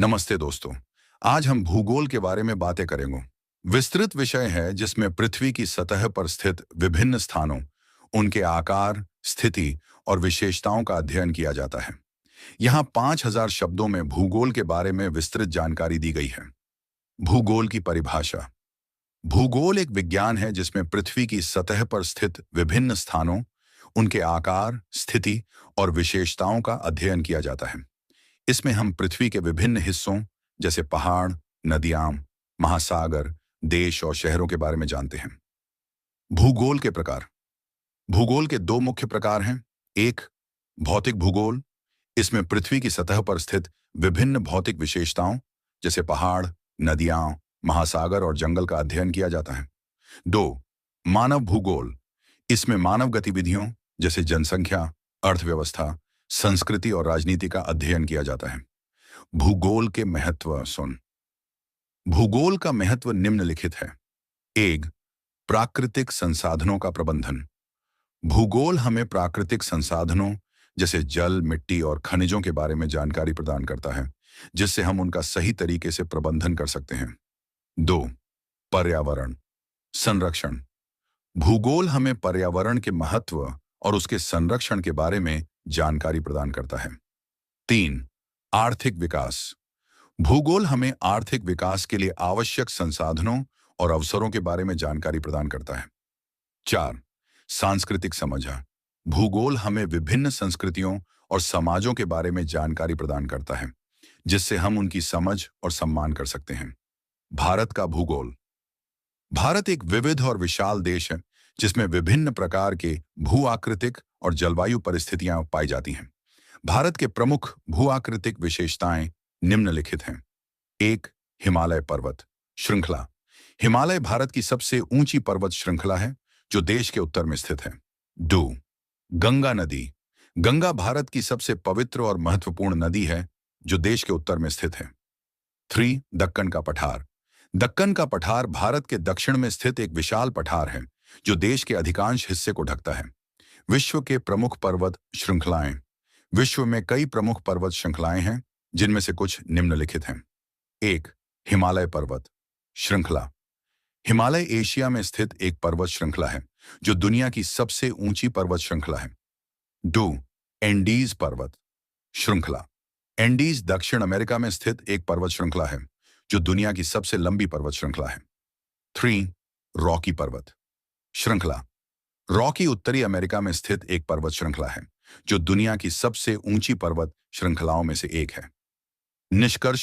नमस्ते दोस्तों। आज हम भूगोल के बारे में बातें करेंगे। विस्तृत विषय है जिसमें पृथ्वी की सतह पर स्थित विभिन्न स्थानों, उनके आकार, स्थिति और विशेषताओं का अध्ययन किया जाता है। यहाँ 5000 शब्दों में भूगोल के बारे में विस्तृत जानकारी दी गई है। भूगोल की परिभाषा। भूगोल एक विज्ञान है जिसमें पृथ्वी की सतह पर स्थित विभिन्न स्थानों, उनके आकार, स्थिति और विशेषताओं का अध्ययन किया जाता है। इसमें हम पृथ्वी के विभिन्न हिस्सों जैसे पहाड़, नदियां, महासागर, देश और शहरों के बारे में जानते हैं। भूगोल के प्रकार। भूगोल के दो मुख्य प्रकार हैं। एक, भौतिक भूगोल। इसमें पृथ्वी की सतह पर स्थित विभिन्न भौतिक विशेषताओं जैसे पहाड़, नदियां, महासागर और जंगल का अध्ययन किया जाता है। दो, मानव भूगोल। इसमें मानव गतिविधियों जैसे जनसंख्या, अर्थव्यवस्था, संस्कृति और राजनीति का अध्ययन किया जाता है। भूगोल के महत्व सुन। भूगोल का महत्व निम्नलिखित है। एक, प्राकृतिक संसाधनों का प्रबंधन। भूगोल हमें प्राकृतिक संसाधनों जैसे जल, मिट्टी और खनिजों के बारे में जानकारी प्रदान करता है, जिससे हम उनका सही तरीके से प्रबंधन कर सकते हैं। दो, पर्यावरण संरक्षण। भूगोल हमें पर्यावरण के महत्व और उसके संरक्षण के बारे में जानकारी प्रदान करता है। तीन, आर्थिक विकास। भूगोल हमें आर्थिक विकास के लिए आवश्यक संसाधनों और अवसरों के बारे में जानकारी प्रदान करता है। चार, सांस्कृतिक समझ। भूगोल हमें विभिन्न संस्कृतियों और समाजों के बारे में जानकारी प्रदान करता है, जिससे हम उनकी समझ और सम्मान कर सकते हैं। भारत का भूगोल। भारत एक विविध और विशाल देश है, जिसमें विभिन्न प्रकार के भू-आकृतिक और जलवायु परिस्थितियां पाई जाती हैं। भारत के प्रमुख भू-आकृतिक विशेषताएं निम्नलिखित हैं। एक, हिमालय पर्वत श्रृंखला। हिमालय भारत की सबसे ऊंची पर्वत श्रृंखला है, जो देश के उत्तर में स्थित है। दो, गंगा नदी। गंगा भारत की सबसे पवित्र और महत्वपूर्ण नदी है, जो देश के उत्तर में स्थित है। थ्री, दक्कन का पठार। दक्कन का पठार भारत के दक्षिण में स्थित एक विशाल पठार है, जो देश के अधिकांश हिस्से को ढकता है। विश्व के प्रमुख पर्वत श्रृंखलाएं। विश्व में कई प्रमुख पर्वत श्रृंखलाएं हैं, जिनमें से कुछ निम्नलिखित हैं। एक, हिमालय पर्वत श्रृंखला। हिमालय एशिया में स्थित एक पर्वत श्रृंखला है, जो दुनिया की सबसे ऊंची पर्वत श्रृंखला है। दो, एंडीज पर्वत श्रृंखला। एंडीज दक्षिण अमेरिका में स्थित एक पर्वत श्रृंखला है, जो दुनिया की सबसे लंबी पर्वत श्रृंखला है। थ्री, रॉकी पर्वत श्रृंखला। रॉकी उत्तरी अमेरिका में स्थित एक पर्वत श्रृंखला है, जो दुनिया की सबसे ऊंची पर्वत श्रृंखलाओं में से एक है। निष्कर्ष